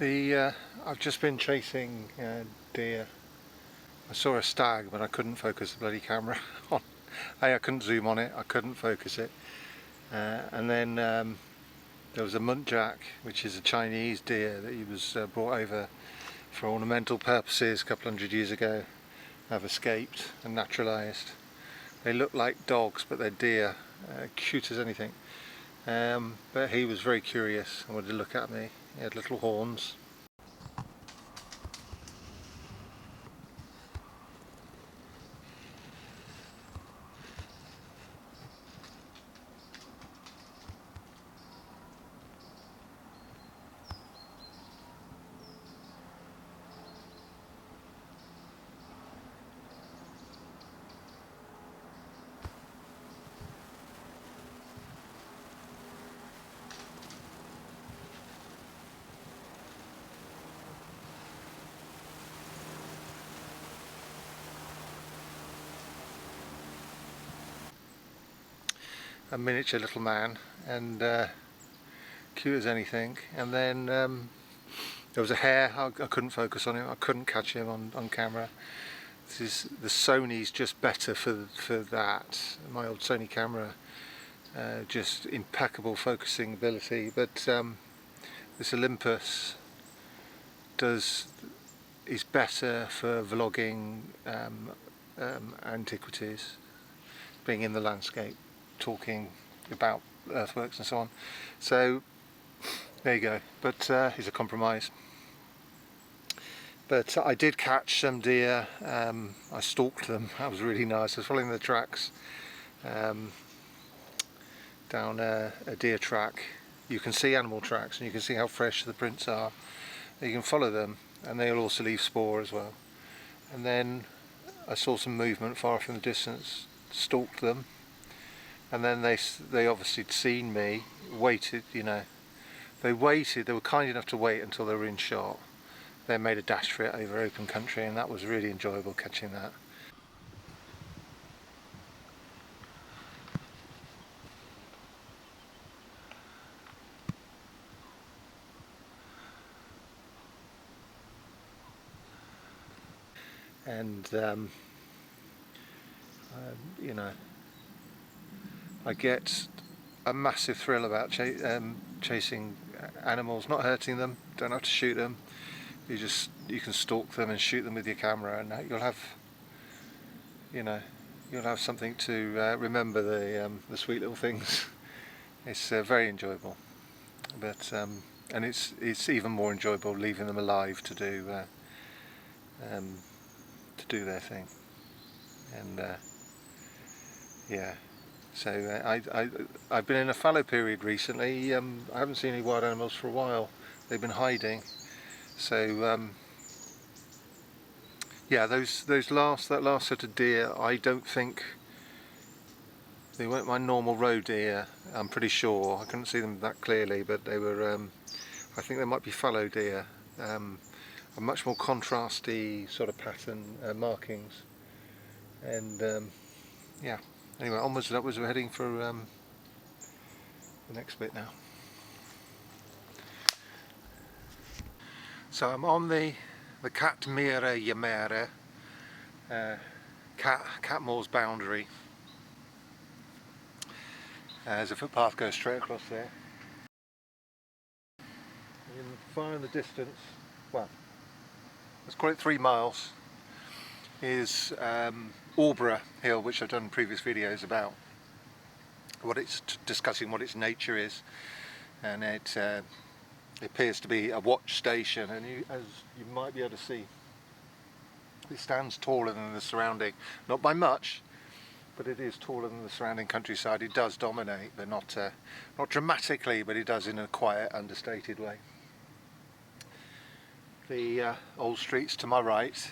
I've just been chasing deer. I saw a stag, but I couldn't focus the bloody camera on. I couldn't zoom on it, I couldn't focus it. And then there was a muntjac, which is a Chinese deer that he was brought over for ornamental purposes a couple hundred years ago. Have escaped and naturalised. They look like dogs, but they're deer, cute as anything. But he was very curious and wanted to look at me. He had little horns. A miniature little man, and cute as anything. And then there was a hare. I couldn't focus on him, I couldn't catch him on camera. The Sony's just better for that. My old Sony camera, just impeccable focusing ability, but this Olympus is better for vlogging antiquities, being in the landscape, talking about earthworks and so on. So there you go, but it's a compromise. But I did catch some deer. I stalked them. That was really nice. I was following the tracks down a deer track. You can see animal tracks and you can see how fresh the prints are. You can follow them, and they'll also leave spoor as well. And then I saw some movement far off in the distance, stalked them, and then they obviously had seen me, waited, you know. They waited, they were kind enough to wait until they were in shot. They made a dash for it over open country, and that was really enjoyable, catching that. And you know, I get a massive thrill about chasing animals, not hurting them, don't have to shoot them. You can stalk them and shoot them with your camera, and you'll have, you know, you'll have something to remember the sweet little things. It's very enjoyable, but and it's even more enjoyable leaving them alive to do their thing. And yeah, so I've been in a fallow period recently. I haven't seen any wild animals for a while. They've been hiding. So yeah, that last set of deer, I don't think they weren't my normal roe deer. I'm pretty sure. I couldn't see them that clearly, but they were. I think they might be fallow deer. A much more contrasty sort of pattern markings, and yeah. Anyway, onwards and upwards. We're heading for the next bit now. So I'm on the Cat Barrow, Catmoor's boundary. There's a footpath goes straight across there. And far in the distance, well, let's call it 3 miles, is Aurborough Hill, which I've done previous videos about. Discussing what its nature is, and it appears to be a watch station, and as you might be able to see, it stands taller than the surrounding, not by much, but it is taller than the surrounding countryside. It does dominate, but not dramatically, but it does in a quiet, understated way. The old streets to my right,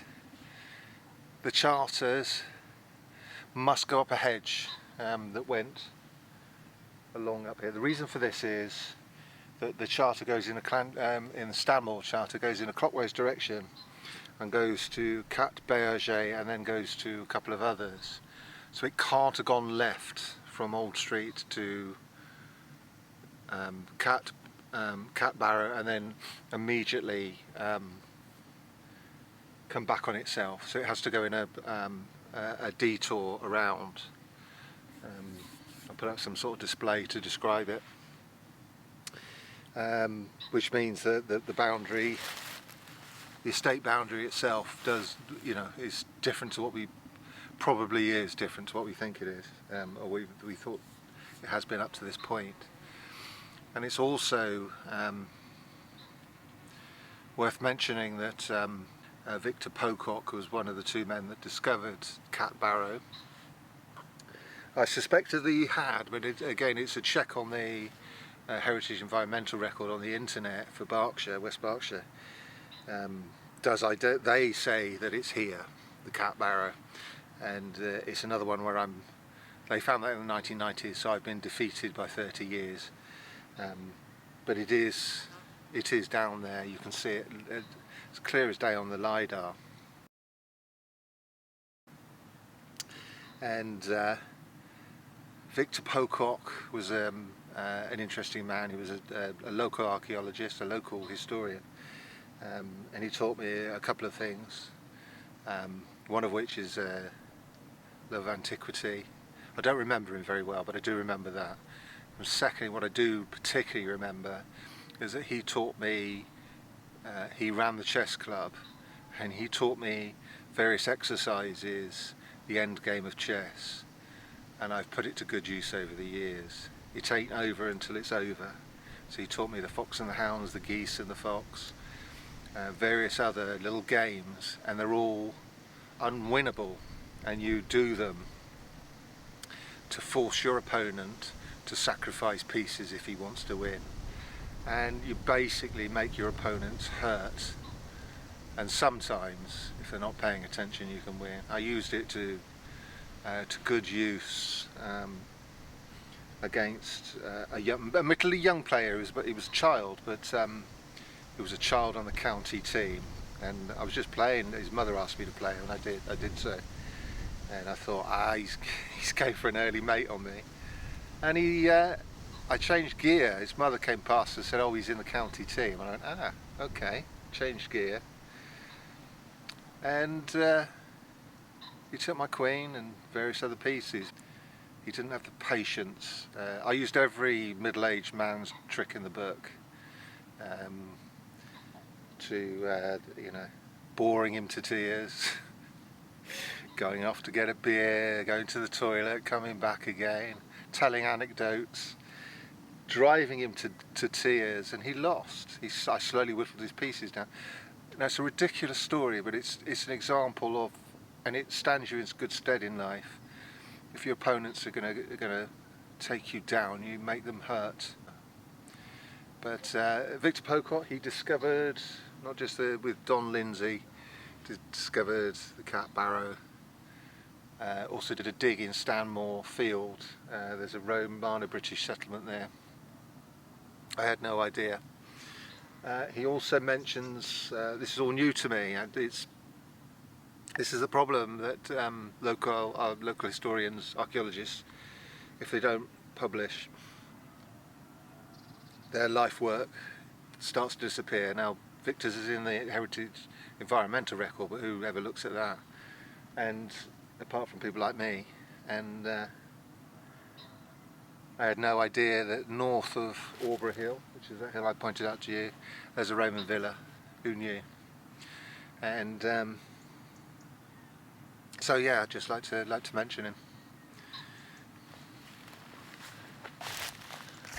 the charters must go up a hedge that went along up here. The reason for this is that the charter goes in the Stanmore charter goes in a clockwise direction and goes to Cat Barrow and then goes to a couple of others. So it can't have gone left from Old Street to Cat Cat Barrow and then immediately come back on itself, so it has to go in a detour around. I'll put up some sort of display to describe it, which means that the boundary, the estate boundary itself does, is different to what we probably is different to what we think it is, or we thought it has been up to this point. And it's also worth mentioning that Victor Pocock was one of the two men that discovered Cat Barrow. I suspected that he had, but again it's a check on the Heritage Environmental Record on the internet for Berkshire, West Berkshire. They say that it's here, the Cat Barrow, and it's another one where they found that in the 1990s, so I've been defeated by 30 years. But it is down there. You can see it. It's clear as day on the LiDAR. And Victor Pocock was an interesting man. He was a local archaeologist, a local historian, and he taught me a couple of things. One of which is love of antiquity. I don't remember him very well, but I do remember that. And secondly, what I do particularly remember is that he taught me, he ran the chess club, and he taught me various exercises, the end game of chess, and I've put it to good use over the years. It ain't over until it's over. So he taught me the fox and the hounds, the geese and the fox, various other little games, and they're all unwinnable, and you do them to force your opponent to sacrifice pieces if he wants to win, and you basically make your opponents hurt, and sometimes if they're not paying attention you can win. I used it to good use against admittedly young player. He was a child, but he was a child on the county team, and I was just playing. His mother asked me to play, and I did so, and I thought, he's going for an early mate on me. And I changed gear. His mother came past and said, oh, he's in the county team. And I went, okay, changed gear. And he took my queen and various other pieces. He didn't have the patience. I used every middle-aged man's trick in the book to, boring him to tears, going off to get a beer, going to the toilet, coming back again, telling anecdotes, driving him to tears, and he lost. I slowly whittled his pieces down. Now, it's a ridiculous story, but it's an example of, and it stands you in good stead in life. If your opponents are gonna take you down, you make them hurt. But Victor Pocock, he discovered, not just with Don Lindsay, discovered the Cat Barrow. Also did a dig in Stanmore Field. There's a Romano-British settlement there. I had no idea. He also mentions, this is all new to me, and this is a problem that local historians, archaeologists, if they don't publish, their life work starts to disappear. Now, Victor's is in the Heritage Environmental Record, but whoever looks at that? And apart from people like me, and I had no idea that north of Aubrey Hill, which is that hill I pointed out to you, there's a Roman villa. Who knew? And so yeah, I'd just like to mention him.